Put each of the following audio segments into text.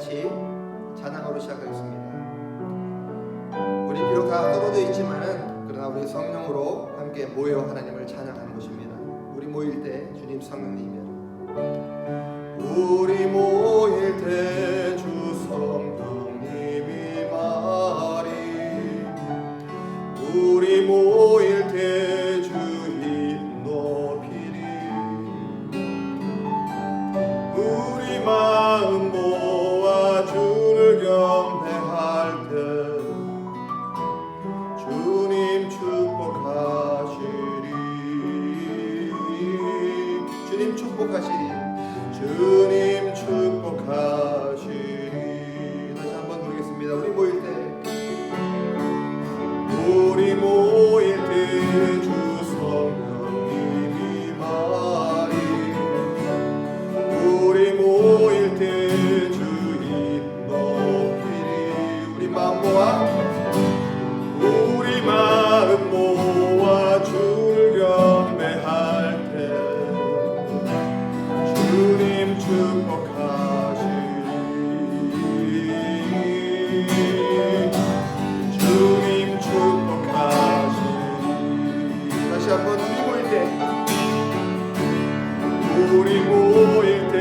다시 찬양으로 시작하겠습니다. 우리 비록 다 떨어져 있지만은 그러나 우리 성령으로 함께 모여 하나님을 찬양하는 것입니다. 우리 모일 때 주님 성령님이여, 우리 모일 때 주 성령님이 말이, 우리 모일 때 주 이름 높이리, 우리 마음 모아 주를 경배할 때 주님 축복하시리, 주님 축복하시리, 주님 축복하시리. 다시 한번 부르겠습니다. 우리 모일 때, 우리 모일 때 주 성령님이 말이, 우리 모일 때 주 이름 높이리, 우리 마음 모아, 우리 마음 모아 주를 경배할 때 주님 축복하시리, 주님 축복하시리. 다시 한번 우리 모일 때, 우리 모일 때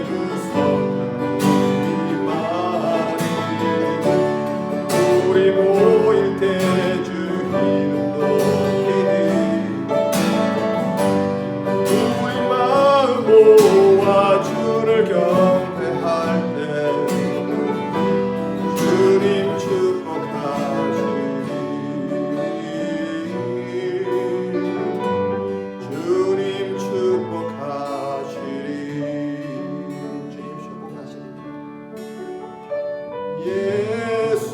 주 성령님이 말이, 우리 모일 때 주 이름 높이리, 우리 마음 모아 주를 경배할 때 주님 축복하시리, 주님 축복하시리, 주님 축복하시리. 예수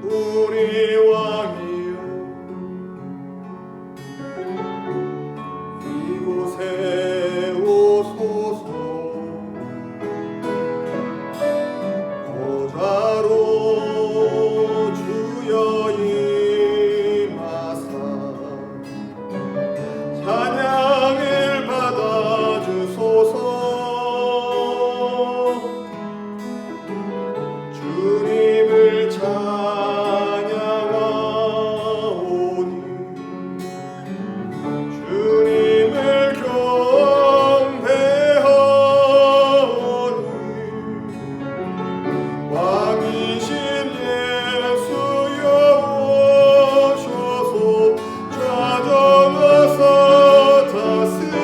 우리 왕이여, 이곳에 오소서, 보좌로 주여 임하사 찬양을 받아주소서. 주님을 찬양하오니, 주님을 경배하오니, 왕이신 예수여 오셔서 찾아와서 다스리소서.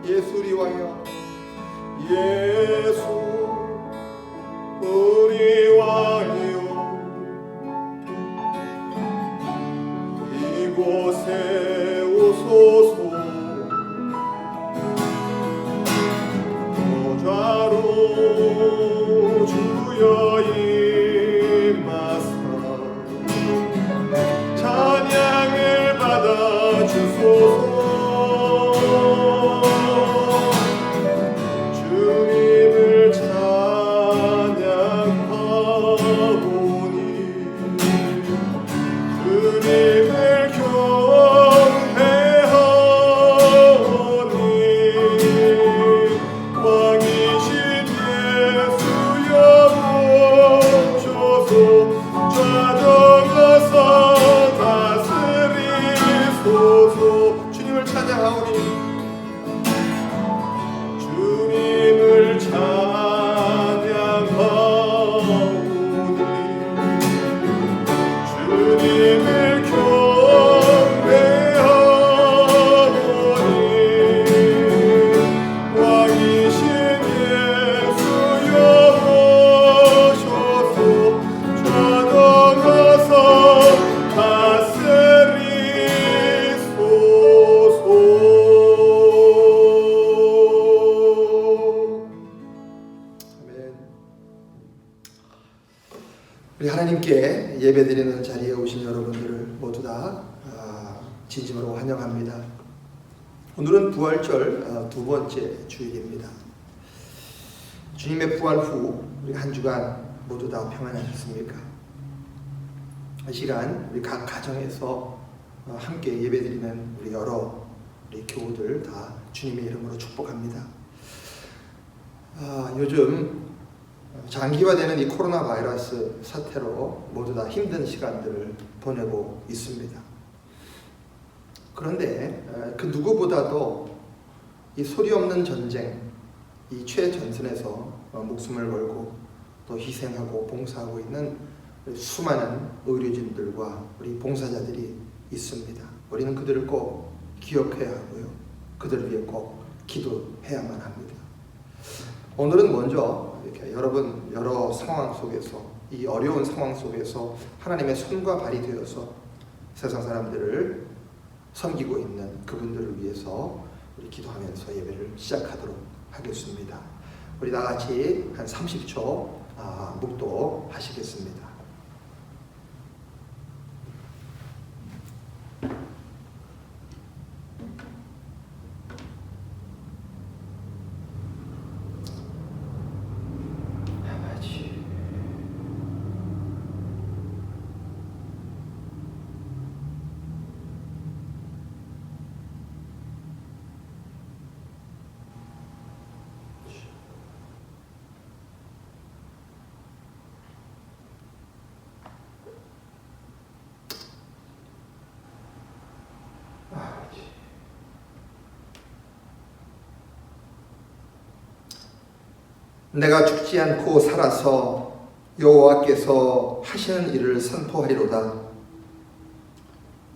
예수 우리 왕이여, 예수 우리 왕이여, 이곳에 오소서, 보좌로 주여 임하사 찬양을 받아주소서. 주님을 찬양하오니, 주님을 경배하오니, 왕이신 예수여 오셔서 찾아가서 다스리소서. 주님을 찬양하오니, 주님을 찬양하오니, 주님을 경배하오니, 왕이신 예수여 오셔서 찾아가서 다스리소서. 아멘. 우리 하나님께 예배드리는 자리에 오신 여러분들을 모두 다 진심으로 환영합니다. 오늘은 부활절 두 번째 주일입니다. 주님의 부활 후 우리 한 주간 모두 다 평안하셨습니까? 이 시간 우리 각 가정에서 함께 예배드리는 우리 여러 우리 교우들 다 주님의 이름으로 축복합니다. 요즘 장기화되는 이 코로나 바이러스 사태로 모두 다 힘든 시간들을 보내고 있습니다. 그런데 그 누구보다도 이 소리 없는 전쟁, 이 최전선에서 목숨을 걸고 또 희생하고 봉사하고 있는 수많은 의료진들과 우리 봉사자들이 있습니다. 우리는 그들을 꼭 기억해야 하고요. 그들을 위해 꼭 기도해야만 합니다. 오늘은 먼저 이렇게 여러분 여러 상황 속에서 이 어려운 상황 속에서 하나님의 손과 발이 되어서 세상 사람들을 섬기고 있는 그분들을 위해서 우리 기도하면서 예배를 시작하도록 하겠습니다. 우리 다 같이 한 30초 묵도하시겠습니다. 내가 죽지 않고 살아서 여호와께서 하시는 일을 선포하리로다.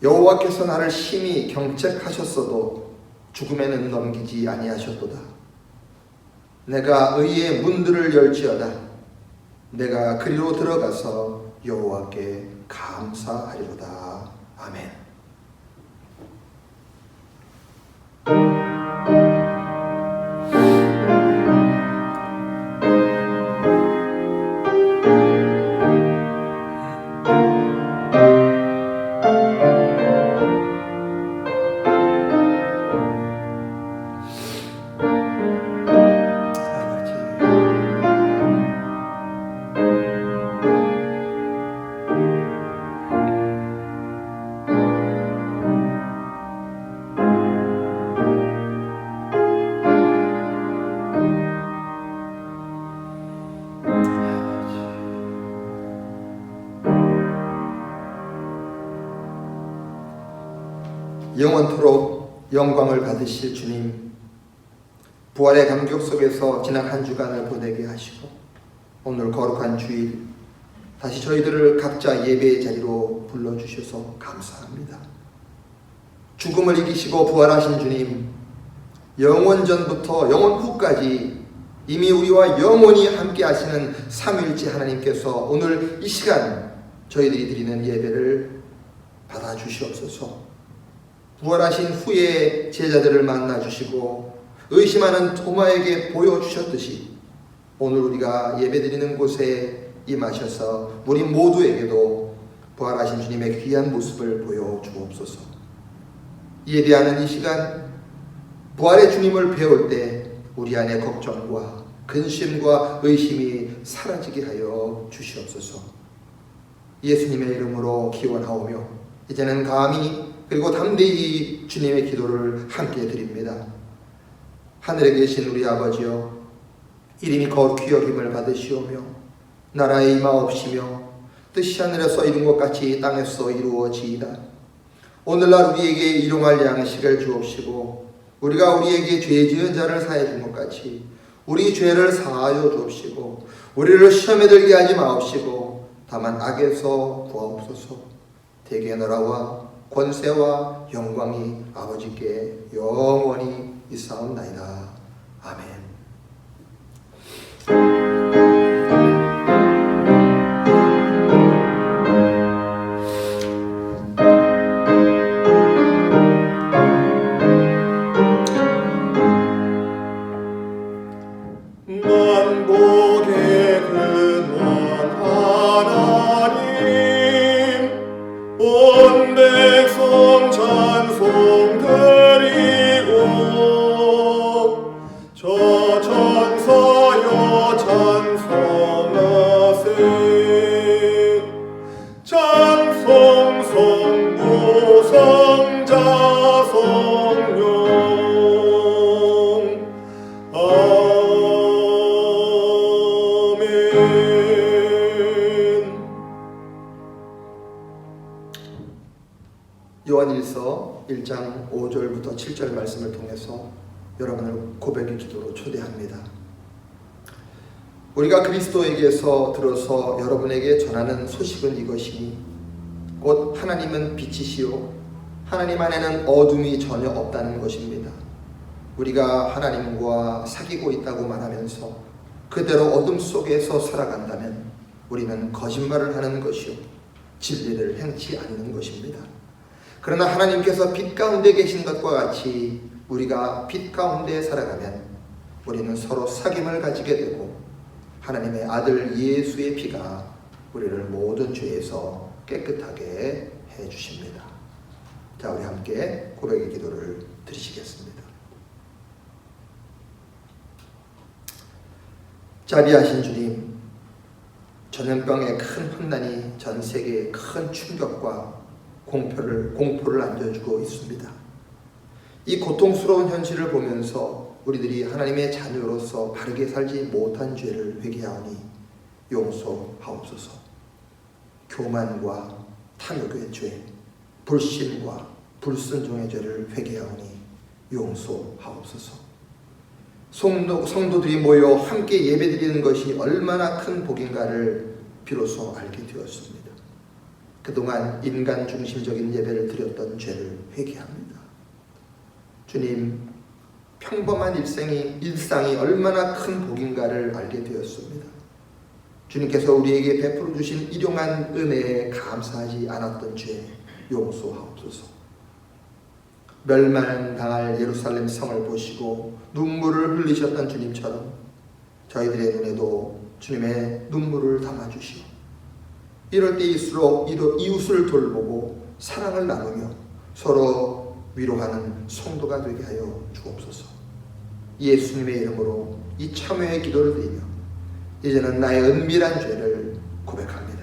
여호와께서 나를 심히 경책하셨어도 죽음에는 넘기지 아니하셨도다. 내가 의의 문들을 열지어다. 내가 그리로 들어가서 여호와께 감사하리로다. 아멘. 영원토록 영광을 받으실 주님, 부활의 감격 속에서 지난 한 주간을 보내게 하시고 오늘 거룩한 주일 다시 저희들을 각자 예배의 자리로 불러주셔서 감사합니다. 죽음을 이기시고 부활하신 주님, 영원전부터 영원 후까지 이미 우리와 영원히 함께 하시는 삼위일체 하나님께서 오늘 이 시간 저희들이 드리는 예배를 받아주시옵소서. 부활하신 후에 제자들을 만나주시고 의심하는 토마에게 보여주셨듯이 오늘 우리가 예배드리는 곳에 임하셔서 우리 모두에게도 부활하신 주님의 귀한 모습을 보여주옵소서. 예배하는 이 시간 부활의 주님을 배울 때 우리 안에 걱정과 근심과 의심이 사라지게 하여 주시옵소서. 예수님의 이름으로 기원하오며 이제는 감히 그리고 담대히 주님의 기도를 함께 드립니다. 하늘에 계신 우리 아버지여, 이름이 거룩히 여김을 받으시오며 나라에 임하옵시며 뜻이 하늘에서 이룬 것 같이 땅에서 이루어지이다. 오늘날 우리에게 일용할 양식을 주옵시고 우리가 우리에게 죄 지은 자를 사해 준 것 같이 우리 죄를 사하여 주옵시고 우리를 시험에 들게 하지 마옵시고 다만 악에서 구하옵소서. 대개 나라와 권세와 영광이 아버지께 영원히 있사옵나이다. 아멘. 성자 성령 요한일서 1장 5절부터 7절 말씀을 통해서 여러분을 고백의 기도로 초대합니다. 우리가 그리스도에게서 들어서 여러분에게 전하는 소식은 이것이니 곧 하나님은 빛이시요 하나님 안에는 어둠이 전혀 없다는 것입니다. 우리가 하나님과 사귀고 있다고 말하면서 그대로 어둠 속에서 살아간다면 우리는 거짓말을 하는 것이요 진리를 행치 않는 것입니다. 그러나 하나님께서 빛 가운데 계신 것과 같이 우리가 빛 가운데 살아가면 우리는 서로 사귐을 가지게 되고 하나님의 아들 예수의 피가 우리를 모든 죄에서 깨끗하게 해주십니다. 자, 우리 함께 고백의 기도를 드리시겠습니다. 자비하신 주님, 전염병의 큰 혼란이 전 세계에 큰 충격과 공포를 안겨주고 있습니다. 이 고통스러운 현실을 보면서 우리들이 하나님의 자녀로서 바르게 살지 못한 죄를 회개하오니 용서하옵소서. 교만과 탐욕의 죄, 불신과 불순종의 죄를 회개하오니 용서하옵소서. 성도들이 모여 함께 예배드리는 것이 얼마나 큰 복인가를 비로소 알게 되었습니다. 그동안 인간 중심적인 예배를 드렸던 죄를 회개합니다. 주님, 평범한 일상이 얼마나 큰 복인가를 알게 되었습니다. 주님께서 우리에게 베풀어 주신 일용한 은혜에 감사하지 않았던 죄 용서하옵소서. 멸망당할 예루살렘 성을 보시고 눈물을 흘리셨던 주님처럼 저희들의 눈에도 주님의 눈물을 담아주시오. 이럴 때일수록 이웃을 돌보고 사랑을 나누며 서로 위로하는 성도가 되게 하여 주옵소서. 예수님의 이름으로 이 참회의 기도를 드리며 이제는 나의 은밀한 죄를 고백합니다.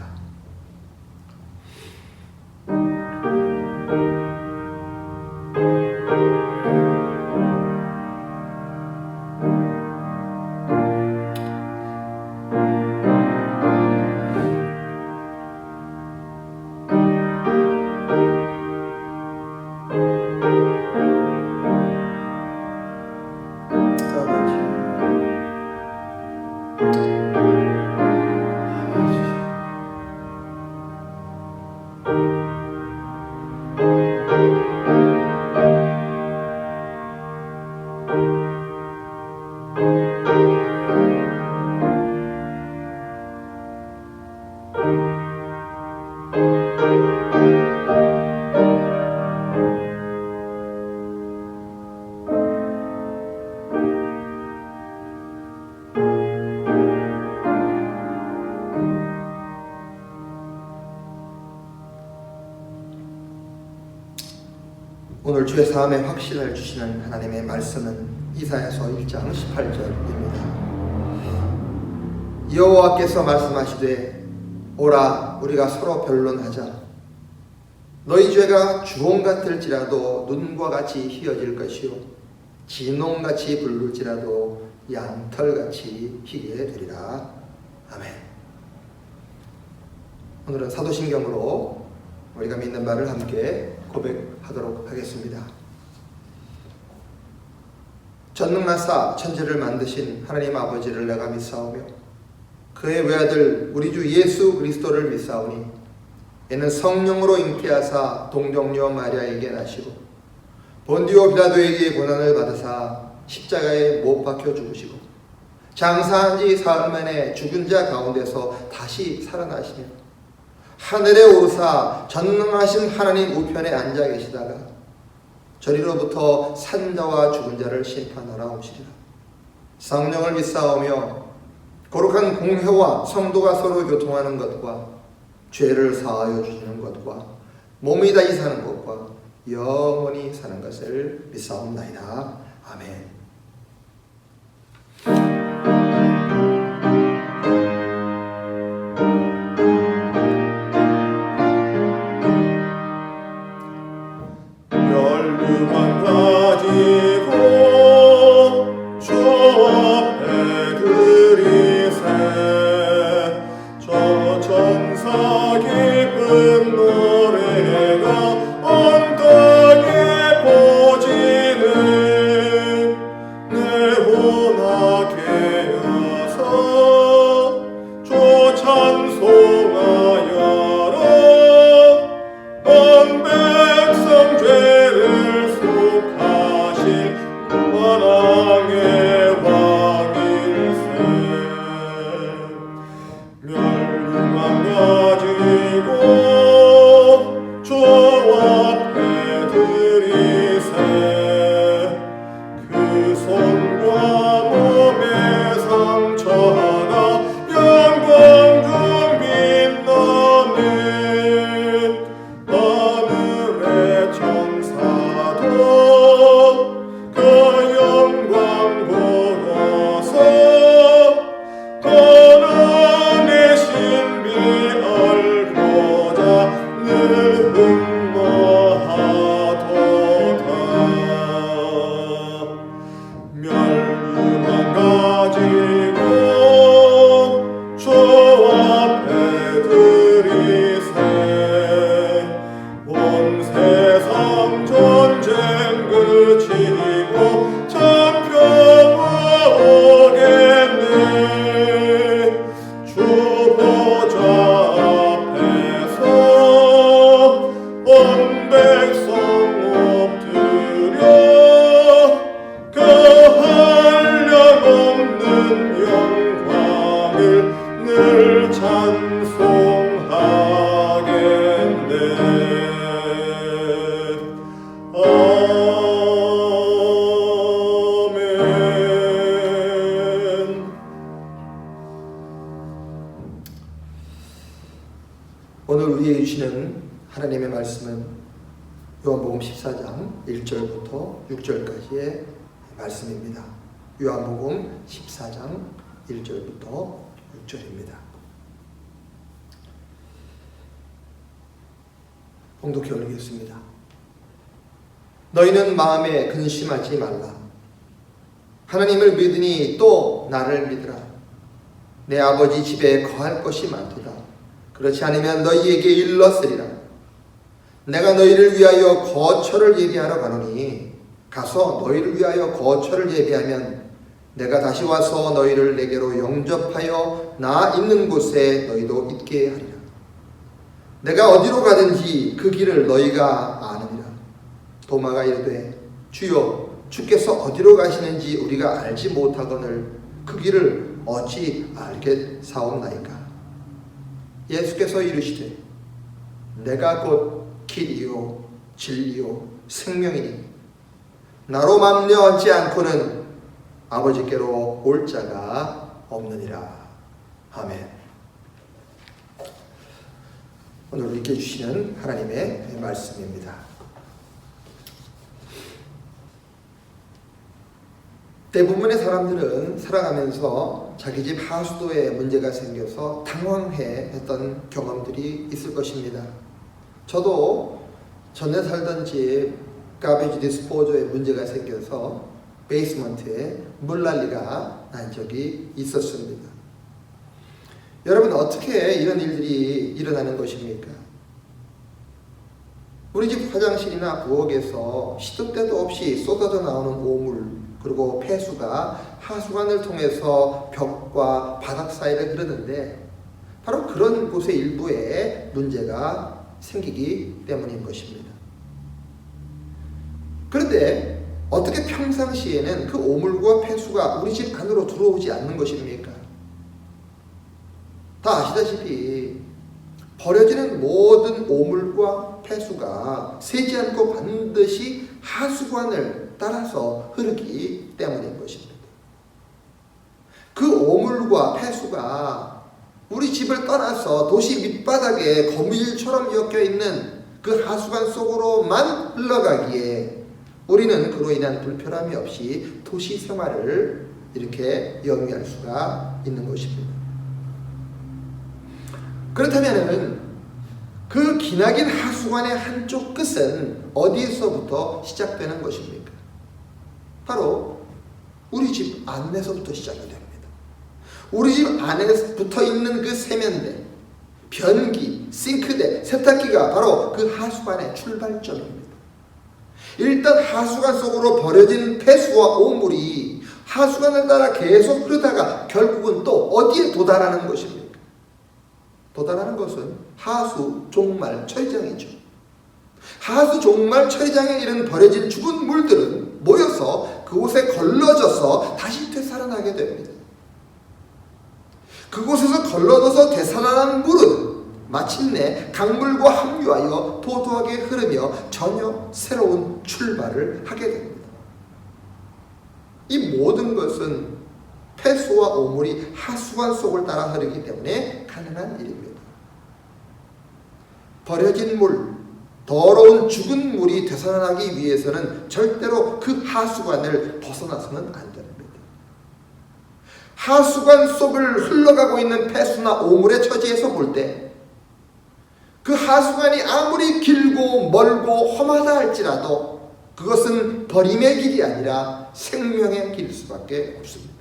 오늘 주의 사함의 확신을 주시는 하나님의 말씀은 이사야서 1장 18절입니다. 여호와께서 말씀하시되 오라 우리가 서로 변론하자. 너희 죄가 주홍 같을지라도 눈과 같이 희어질 것이요 진홍같이 붉을지라도 양털같이 희게 되리라. 아멘. 오늘은 사도신경으로 우리가 믿는 바를 함께 고백하도록 하겠습니다. 전능하사 천지를 만드신 하나님 아버지를 내가 믿사오며 그의 외아들 우리 주 예수 그리스도를 믿사오니 이는 성령으로 잉태하사 동정녀 마리아에게 나시고 본디오 빌라도에게 고난을 받으사 십자가에 못 박혀 죽으시고 장사한 지 사흘 만에 죽은 자 가운데서 다시 살아나시며 하늘에 오르사 전능하신 하나님 우편에 앉아 계시다가 저리로부터 산자와 죽은 자를 심판하러 오시리라. 성령을 믿사오며 거룩한 공회와 성도가 서로 교통하는 것과 죄를 사하여 주시는 것과 몸이 다시 사는 것과 영원히 사는 것을 믿사옵나이다. 아멘. 정사 깊은 노래가 언덕 고난의 신비 알고자 늘 흠모하도다. 멸류관 가지고 주 앞에 들이세 온 세상 전쟁 그치고 참 평화 오겠네. 주 보좌 앞에서 온 백성 엎드려 그 한량없는 영광을 늘 찬송하겠네. 아멘. 오늘 우리에게 주시는 하나님의 말씀은 요한복음 14장 1절부터 6절까지의 말씀입니다. 요한복음 14장 1절부터 6절입니다. 봉독해 올리겠습니다. 너희는 마음에 근심하지 말라. 하나님을 믿으니 또 나를 믿으라. 내 아버지 집에 거할 것이 많도다. 그렇지 않으면 너희에게 일렀으리라. 내가 너희를 위하여 거처를 예비하러 가노니 가서 너희를 위하여 거처를 예비하면 내가 다시 와서 너희를 내게로 영접하여 나 있는 곳에 너희도 있게 하리라. 내가 어디로 가든지 그 길을 너희가 아느니라. 도마가 이르되 주여 주께서 어디로 가시는지 우리가 알지 못하거늘 그 길을 어찌 알겠사옵나이까. 예수께서 이르시되 내가 곧 길이요 진리요 생명이니 나로 맘려하지 않고는 아버지께로 올 자가 없느니라. 아멘. 오늘 우리에게 주시는 하나님의 말씀입니다. 대부분의 사람들은 살아가면서 자기 집 하수도에 문제가 생겨서 당황해했던 경험들이 있을 것입니다. 저도 전에 살던 집 가베지 디스포저에 문제가 생겨서 베이스먼트에 물난리가 난 적이 있었습니다. 여러분, 어떻게 이런 일들이 일어나는 것입니까? 우리 집 화장실이나 부엌에서 시도 때도 없이 쏟아져 나오는 오물, 그리고 폐수가 하수관을 통해서 벽과 바닥 사이를 흐르는데 바로 그런 곳의 일부에 문제가 생기기 때문인 것입니다. 그런데 어떻게 평상시에는 그 오물과 폐수가 우리 집 안으로 들어오지 않는 것입니까? 다 아시다시피 버려지는 모든 오물과 폐수가 새지 않고 반드시 하수관을 따라서 흐르기 때문인 것입니다. 그 오물과 폐수가 우리 집을 떠나서 도시 밑바닥에 거미줄처럼 엮여 있는 그 하수관 속으로만 흘러가기에 우리는 그로 인한 불편함이 없이 도시 생활을 이렇게 영위할 수가 있는 것입니다. 그렇다면 그 기나긴 하수관의 한쪽 끝은 어디에서부터 시작되는 것입니까? 바로 우리 집 안에서부터 시작이 됩니다. 우리 집 안에 붙어 있는 그 세면대, 변기, 싱크대, 세탁기가 바로 그 하수관의 출발점입니다. 일단 하수관 속으로 버려진 폐수와 오물이 하수관을 따라 계속 흐르다가 결국은 또 어디에 도달하는 것입니까? 도달하는 것은 하수 종말 처리장이죠. 하수 종말 처리장에 이른 버려진 죽은 물들은 모여서 그곳에 걸러져서 다시 되살아나게 됩니다. 그곳에서 걸러져서 되살아난 물은 마침내 강물과 합류하여 도도하게 흐르며 전혀 새로운 출발을 하게 됩니다. 이 모든 것은 폐수와 오물이 하수관 속을 따라 흐르기 때문에 가능한 일입니다. 버려진 물, 더러운 죽은 물이 되살아나기 위해서는 절대로 그 하수관을 벗어나서는 안 됩니다. 하수관 속을 흘러가고 있는 폐수나 오물의 처지에서 볼 때 그 하수관이 아무리 길고 멀고 험하다 할지라도 그것은 버림의 길이 아니라 생명의 길일 수밖에 없습니다.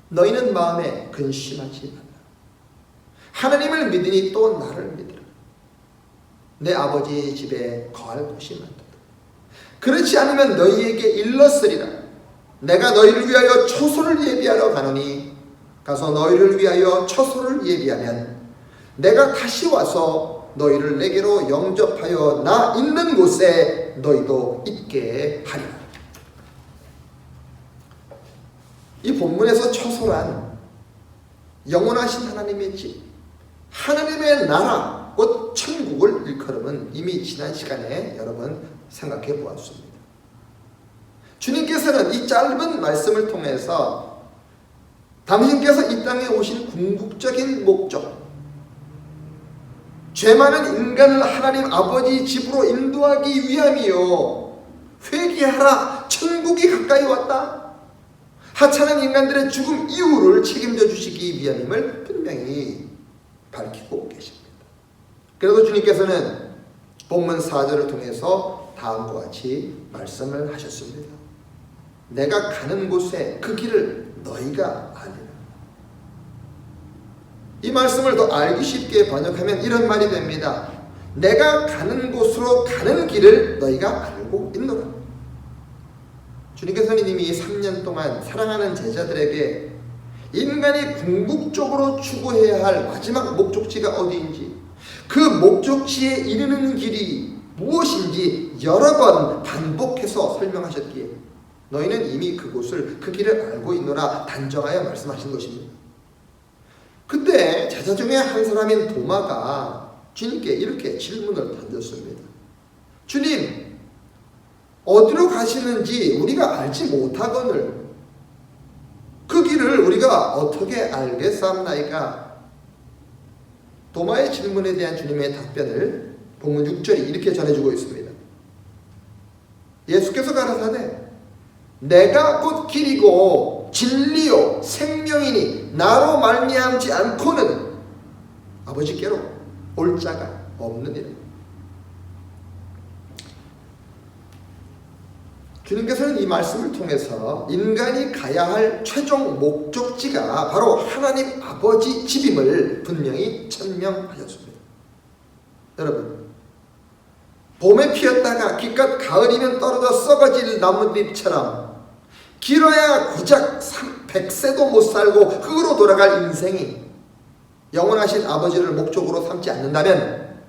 너희는 마음에 근심하지 마라. 하나님을 믿으니 또 나를 믿으라. 내 아버지의 집에 거할 곳이 많도다. 그렇지 않으면 너희에게 일렀으리라. 내가 너희를 위하여 초소를 예비하러 가노니 가서 너희를 위하여 초소를 예비하면 내가 다시 와서 너희를 내게로 영접하여 나 있는 곳에 너희도 있게 하리라. 이 본문에서 초소란 영원하신 하나님의 집, 하나님의 나라, 곧 천국을 일컬음은 이미 지난 시간에 여러 번 생각해 보았습니다. 주님께서는 이 짧은 말씀을 통해서 당신께서 이 땅에 오신 궁극적인 목적, 죄 많은 인간을 하나님 아버지 집으로 인도하기 위함이요, 회개하라, 천국이 가까이 왔다, 하찮은 인간들의 죽음 이후를 책임져 주시기 위함임을 분명히 밝히고 계십니다. 그래서 주님께서는 본문 4절을 통해서 다음과 같이 말씀을 하셨습니다. 내가 가는 곳에 그 길을 너희가 아니라. 이 말씀을 더 알기 쉽게 번역하면 이런 말이 됩니다. 내가 가는 곳으로 가는 길을 너희가 알고 있노라. 주님께서는 이미 3년 동안 사랑하는 제자들에게 인간이 궁극적으로 추구해야 할 마지막 목적지가 어디인지, 그 목적지에 이르는 길이 무엇인지 여러 번 반복해서 설명하셨기에 너희는 이미 그곳을, 그 길을 알고 있노라 단정하여 말씀하신 것입니다. 그때 제자 중에 한 사람인 도마가 주님께 이렇게 질문을 던졌습니다. 주님, 어디로 가시는지 우리가 알지 못하거늘 그 길을 우리가 어떻게 알겠사옵나이까? 도마의 질문에 대한 주님의 답변을 본문 6절이 이렇게 전해주고 있습니다. 예수께서 가라사대 내가 곧 길이고 진리요 생명이니 나로 말미암지 않고는 아버지께로 올 자가 없느니라. 주님께서는 이 말씀을 통해서 인간이 가야 할 최종 목적지가 바로 하나님 아버지 집임을 분명히 천명하셨습니다. 여러분, 봄에 피었다가 기껏 가을이면 떨어져 썩어질 나뭇잎처럼 길어야 고작 100세도 못 살고 흙으로 돌아갈 인생이 영원하신 아버지를 목적으로 삼지 않는다면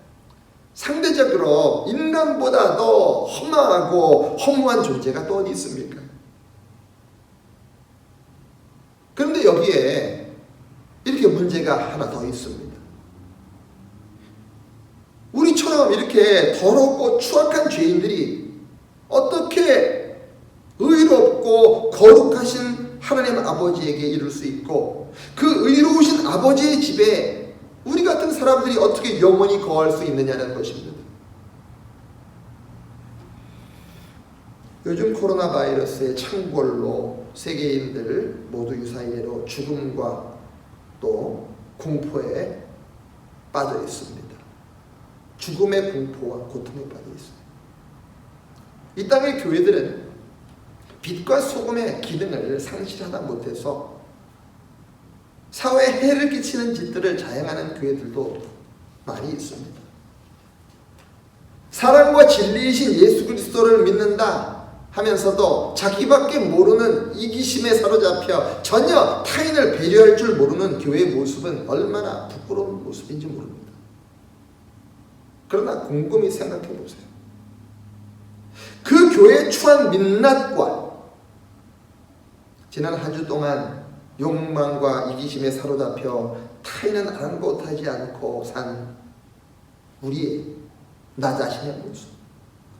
상대적으로 인간보다 더 험하고 허무한 존재가 또 어디 있습니까? 그런데 여기에 이렇게 문제가 하나 더 있습니다. 우리처럼 이렇게 더럽고 추악한 죄인들이 어떻게 의롭고 거룩하신 하나님 아버지에게 이룰 수 있고, 그 의로우신 아버지의 집에 우리 같은 사람들이 어떻게 영원히 거할 수 있느냐는 것입니다. 요즘 코로나 바이러스의 창궐로 세계인들 모두 유사이로 죽음과 또 공포에 빠져 있습니다. 죽음의 공포와 고통에 빠져 있습니다. 이 땅의 교회들은 빛과 소금의 기능을 상실하다 못해서 사회에 해를 끼치는 짓들을 자행하는 교회들도 많이 있습니다. 사랑과 진리이신 예수 그리스도를 믿는다 하면서도 자기밖에 모르는 이기심에 사로잡혀 전혀 타인을 배려할 줄 모르는 교회의 모습은 얼마나 부끄러운 모습인지 모릅니다. 그러나 곰곰이 생각해 보세요. 그 교회에 처한 민낯과 지난 한 주 동안 욕망과 이기심에 사로잡혀 타인은 아랑곳하지 않고 산 우리의 나 자신의 모습,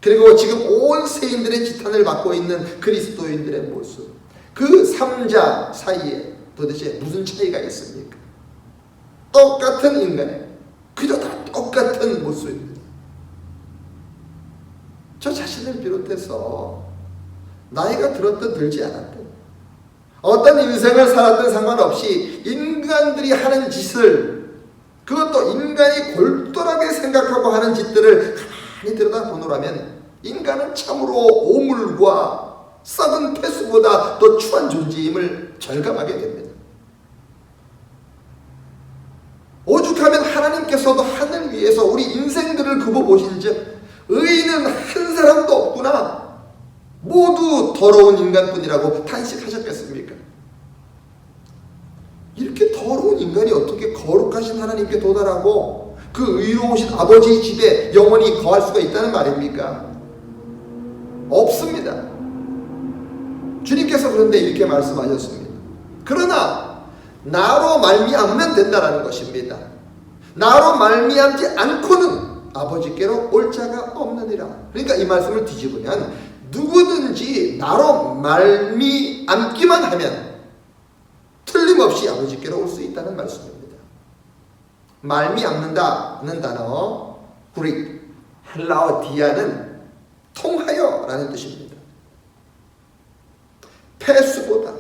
그리고 지금 온 세인들의 지탄을 받고 있는 그리스도인들의 모습, 그 삼자 사이에 도대체 무슨 차이가 있습니까? 똑같은 인간에 그저 다 똑같은 모습입니다. 저 자신을 비롯해서 나이가 들었든 들지 않았든 어떤 인생을 살았든 상관없이 인간들이 하는 짓을, 그것도 인간이 골똘하게 생각하고 하는 짓들을 가만히 들여다보노라면 인간은 참으로 오물과 썩은 폐수보다 더 추한 존재임을 절감하게 됩니다. 오죽하면 하나님께서도 하늘 위에서 우리 인생들을 굽어보신즉 의인은 한 사람도 없구나, 모두 더러운 인간뿐이라고 탄식하셨겠습니까? 이렇게 더러운 인간이 어떻게 거룩하신 하나님께 도달하고 그 의로우신 아버지의 집에 영원히 거할 수가 있다는 말입니까? 없습니다. 주님께서 그런데 이렇게 말씀하셨습니다. 그러나 나로 말미암으면 된다라는 것입니다. 나로 말미암지 않고는 아버지께로 올 자가 없느니라. 그러니까 이 말씀을 뒤집으면 누구든지 나로 말미암기만 하면 틀림없이 아버지께로 올 수 있다는 말씀입니다. 말미암는다는 단어, 그릭 헬라어 디아는 통하여라는 뜻입니다. 폐수보다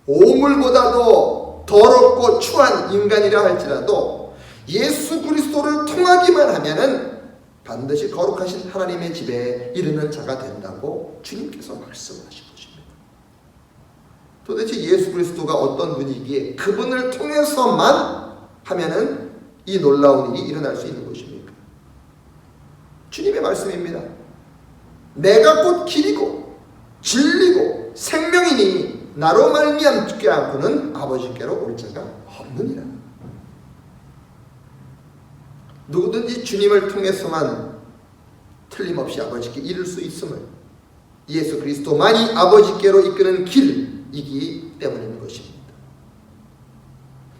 오물보다도 더럽고 추한 인간이라 할지라도 예수 그리스도를 통하기만 하면은 반드시 거룩하신 하나님의 집에 이르는 자가 된다고 주님께서 말씀하신 것입니다. 도대체 예수 그리스도가 어떤 분이기에 그분을 통해서만 하면은 이 놀라운 일이 일어날 수 있는 것입니까? 주님의 말씀입니다. 내가 곧 길이고 진리고 생명이니 나로 말미암지 않고는 아버지께로 올 자가 없느니라. 누구든지 주님을 통해서만 틀림없이 아버지께 이를 수 있음을, 예수 그리스도만이 아버지께로 이끄는 길이기 때문인 것입니다.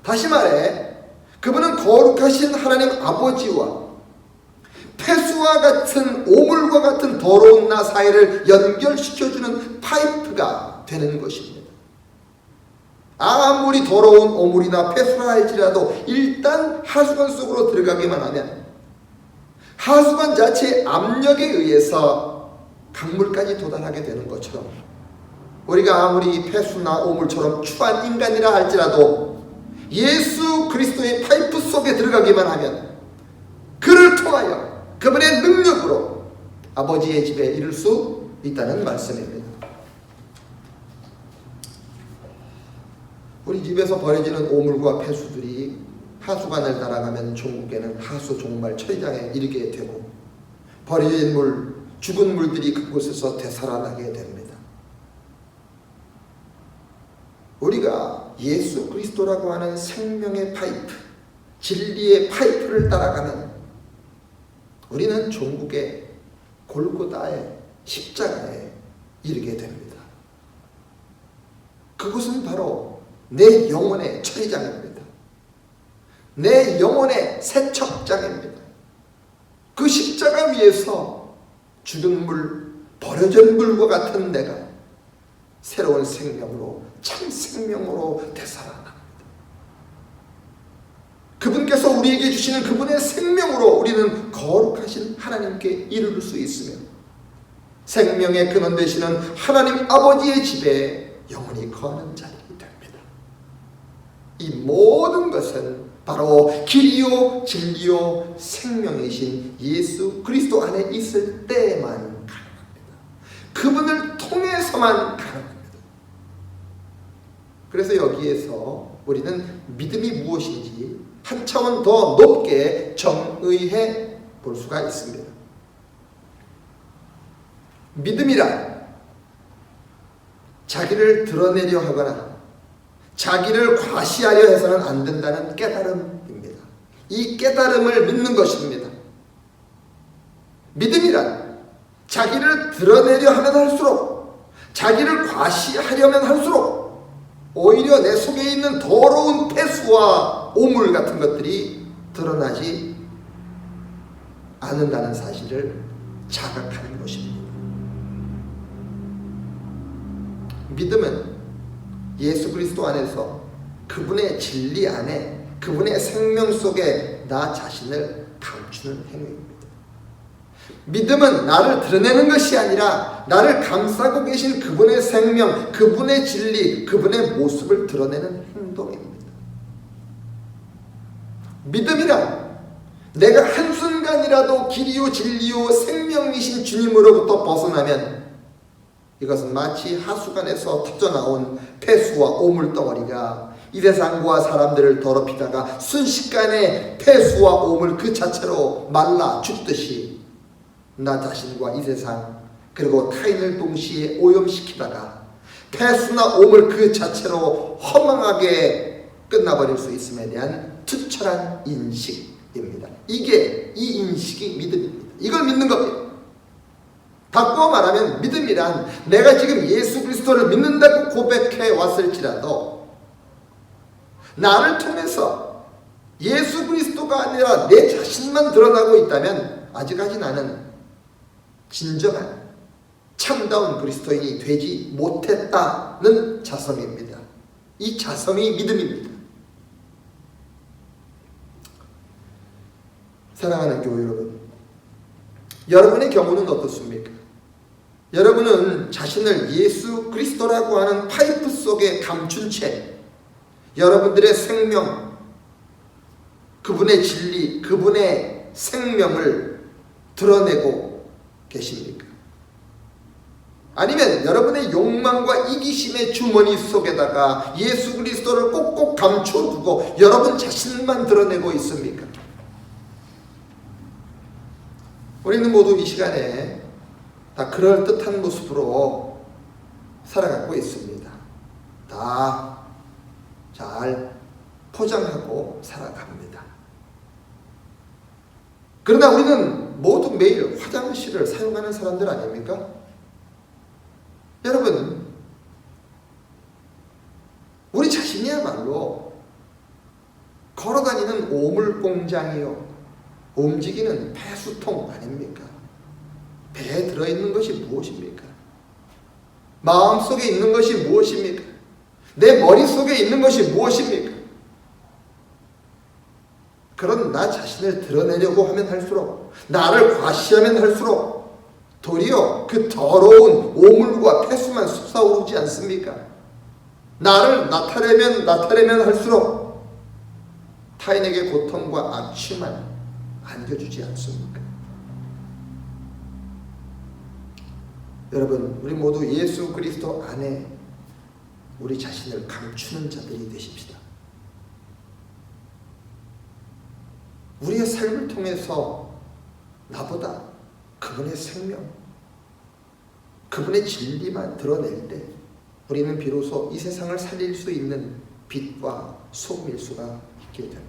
다시 말해 그분은 거룩하신 하나님 아버지와 폐수와 같은 오물과 같은 더러운 나 사이를 연결시켜주는 파이프가 되는 것입니다. 아무리 더러운 오물이나 폐수라 할지라도 일단 하수관 속으로 들어가기만 하면 하수관 자체의 압력에 의해서 강물까지 도달하게 되는 것처럼, 우리가 아무리 폐수나 오물처럼 추한 인간이라 할지라도 예수 그리스도의 파이프 속에 들어가기만 하면 그를 통하여 그분의 능력으로 아버지의 집에 이를 수 있다는 말씀입니다. 우리 집에서 버려지는 오물과 폐수들이 하수관을 따라가면 종국에는 하수 종말 처리장에 이르게 되고 버려진 물, 죽은 물들이 그곳에서 되살아나게 됩니다. 우리가 예수 그리스도라고 하는 생명의 파이프, 진리의 파이프를 따라가면 우리는 종국의 골고다의 십자가에 이르게 됩니다. 그곳은 바로 내 영혼의 처리장입니다. 내 영혼의 세척장입니다. 그 십자가 위에서 죽은 물, 버려진 물과 같은 내가 새로운 생명으로, 참 생명으로 되살아납니다. 그분께서 우리에게 주시는 그분의 생명으로 우리는 거룩하신 하나님께 이룰 수 있으며 생명의 근원 되시는 하나님 아버지의 집에 영원히 거하는 자리 됩니다. 이 모든 것은 바로 길이요 진리요 생명이신 예수 그리스도 안에 있을 때만 가능합니다. 그분을 통해서만 가능합니다. 그래서 여기에서 우리는 믿음이 무엇인지 한 차원 더 높게 정의해 볼 수가 있습니다. 믿음이란 자기를 드러내려 하거나 자기를 과시하려 해서는 안 된다는 깨달음입니다. 이 깨달음을 믿는 것입니다. 믿음이란 자기를 드러내려 하면 할수록, 자기를 과시하려면 할수록 오히려 내 속에 있는 더러운 폐수와 오물 같은 것들이 드러나지 않는다는 사실을 자각하는 것입니다. 믿음은 예수 그리스도 안에서 그분의 진리 안에 그분의 생명 속에 나 자신을 감추는 행위입니다. 믿음은 나를 드러내는 것이 아니라 나를 감싸고 계신 그분의 생명, 그분의 진리, 그분의 모습을 드러내는 행동입니다. 믿음이란 내가 한순간이라도 길이요 진리요 생명이신 주님으로부터 벗어나면 이것은 마치 하수관에서 터져나온 폐수와 오물덩어리가 이 세상과 사람들을 더럽히다가 순식간에 폐수와 오물 그 자체로 말라 죽듯이 나 자신과 이 세상 그리고 타인을 동시에 오염시키다가 폐수나 오물 그 자체로 허망하게 끝나버릴 수 있음에 대한 투철한 인식입니다. 이 인식이 믿음입니다. 이걸 믿는 겁니다. 바꿔 말하면 믿음이란 내가 지금 예수 그리스도를 믿는다고 고백해 왔을지라도 나를 통해서 예수 그리스도가 아니라 내 자신만 드러나고 있다면 아직까지 나는 진정한 참다운 그리스도인이 되지 못했다는 자성입니다. 이 자성이 믿음입니다. 사랑하는 교회 여러분, 여러분의 경우는 어떻습니까? 여러분은 자신을 예수 그리스도라고 하는 파이프 속에 감춘 채 여러분들의 생명, 그분의 진리, 그분의 생명을 드러내고 계십니까? 아니면 여러분의 욕망과 이기심의 주머니 속에다가 예수 그리스도를 꼭꼭 감춰두고 여러분 자신만 드러내고 있습니까? 우리는 모두 이 시간에 다 그럴듯한 모습으로 살아가고 있습니다. 다 잘 포장하고 살아갑니다. 그러나 우리는 모두 매일 화장실을 사용하는 사람들 아닙니까? 여러분, 우리 자신이야말로 걸어다니는 오물공장이요 움직이는 폐수통 아닙니까? 배에 들어있는 것이 무엇입니까? 마음속에 있는 것이 무엇입니까? 내 머릿속에 있는 것이 무엇입니까? 그런 나 자신을 드러내려고 하면 할수록, 나를 과시하면 할수록 도리어 그 더러운 오물과 폐수만 솟아오르지 않습니까? 나를 나타내면 할수록 타인에게 고통과 악취만 안겨주지 않습니까? 여러분, 우리 모두 예수 그리스도 안에 우리 자신을 감추는 자들이 되십시다. 우리의 삶을 통해서 나보다 그분의 생명, 그분의 진리만 드러낼 때 우리는 비로소 이 세상을 살릴 수 있는 빛과 소금일 수가 있게 됩니다.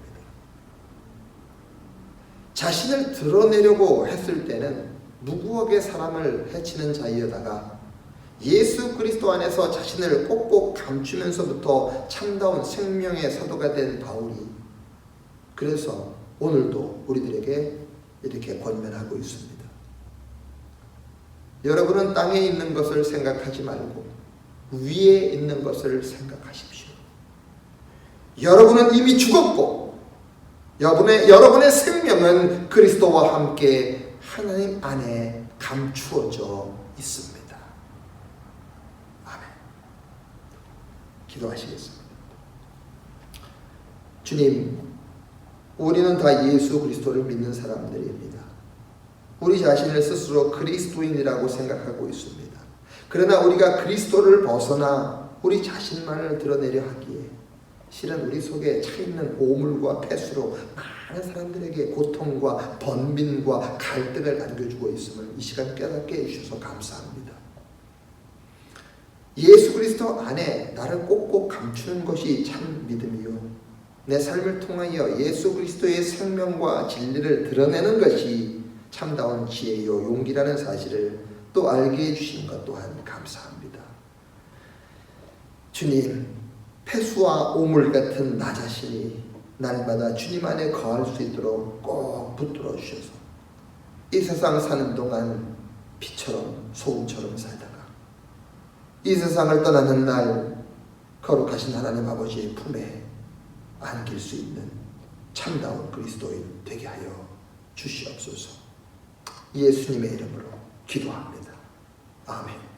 자신을 드러내려고 했을 때는 무고하게 사람을 해치는 자이여다가 예수 그리스도 안에서 자신을 꼭꼭 감추면서부터 참다운 생명의 사도가 된 바울이 그래서 오늘도 우리들에게 이렇게 권면하고 있습니다. 여러분은 땅에 있는 것을 생각하지 말고 위에 있는 것을 생각하십시오. 여러분은 이미 죽었고 여러분의 생명은 그리스도와 함께 하나님 안에 감추어져 있습니다. 아멘. 기도하시겠습니다. 주님, 우리는 다 예수 그리스도를 믿는 사람들입니다. 우리 자신을 스스로 그리스도인이라고 생각하고 있습니다. 그러나 우리가 그리스도를 벗어나 우리 자신만을 드러내려 하기에 실은 우리 속에 차있는 오물과 폐수로 많은 사람들에게 고통과 번민과 갈등을 안겨주고 있음을 이 시간 깨닫게 해주셔서 감사합니다. 예수 그리스도 안에 나를 꼭꼭 감추는 것이 참 믿음이요, 내 삶을 통하여 예수 그리스도의 생명과 진리를 드러내는 것이 참다운 지혜요 용기라는 사실을 또 알게 해주신 것 또한 감사합니다. 주님, 폐수와 오물 같은 나 자신이 날마다 주님 안에 거할 수 있도록 꼭 붙들어 주셔서 이 세상 사는 동안 빛처럼 소금처럼 살다가 이 세상을 떠나는 날 거룩하신 하나님 아버지의 품에 안길 수 있는 참다운 그리스도인 되게 하여 주시옵소서. 예수님의 이름으로 기도합니다. 아멘.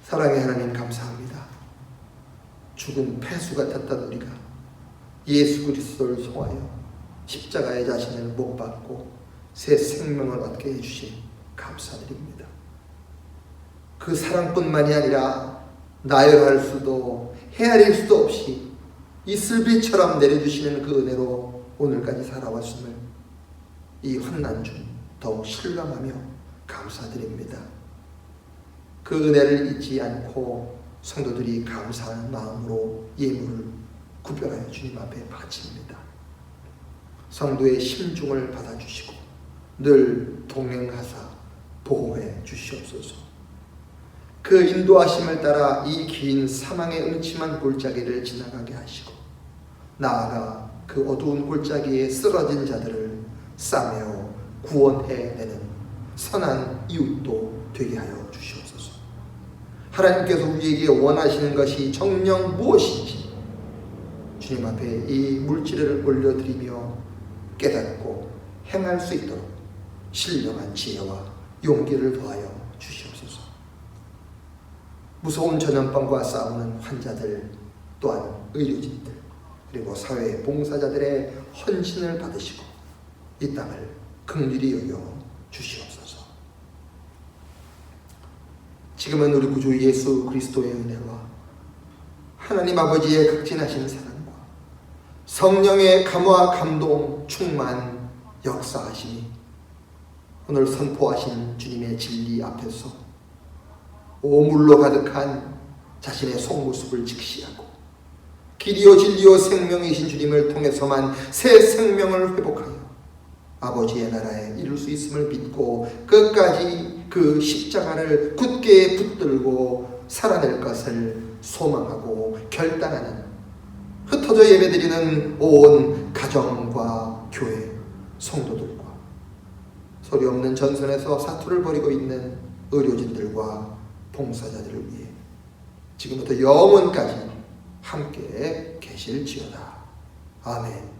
사랑의 하나님 감사합니다. 죽은 폐수 같았던 우리가 예수 그리스도를 통하여 십자가의 자신을 못 박고 새 생명을 얻게 해주신 감사드립니다. 그 사랑뿐만이 아니라 나열할 수도 헤아릴 수도 없이 이슬비처럼 내려주시는 그 은혜로 오늘까지 살아왔음을 이 환난 중 더욱 실감하며 감사드립니다. 그 은혜를 잊지 않고 성도들이 감사하는 마음으로 예물을 구별하여 주님 앞에 바칩니다. 성도의 심중을 받아주시고 늘 동행하사 보호해 주시옵소서. 그 인도하심을 따라 이 긴 사망의 음침한 골짜기를 지나가게 하시고 나아가 그 어두운 골짜기에 쓰러진 자들을 싸매어 구원해내는 선한 이웃도 되게 하여 주시옵소서. 하나님께서 우리에게 원하시는 것이 정녕 무엇인지 주님 앞에 이 물질을 올려드리며 깨닫고 행할 수 있도록 신령한 지혜와 용기를 더하여 주시옵소서. 무서운 전염병과 싸우는 환자들 또한 의료진들 그리고 사회 봉사자들의 헌신을 받으시고 이 땅을 긍휼히 여겨 주시옵소서. 지금은 우리 구주 예수 그리스도의 은혜와 하나님 아버지의 극진하신 사랑과 성령의 감화 감동 충만 역사하시니 오늘 선포하신 주님의 진리 앞에서 오물로 가득한 자신의 속모습을 직시하고 길이요 진리요 생명이신 주님을 통해서만 새 생명을 회복하여 아버지의 나라에 이룰 수 있음을 믿고 끝까지 그 십자가를 굳게 붙들고 살아낼 것을 소망하고 결단하는 흩어져 예배드리는 온 가정과 교회 성도들과 소리 없는 전선에서 사투를 벌이고 있는 의료진들과 봉사자들을 위해 지금부터 영원까지 함께 계실지어다. 아멘.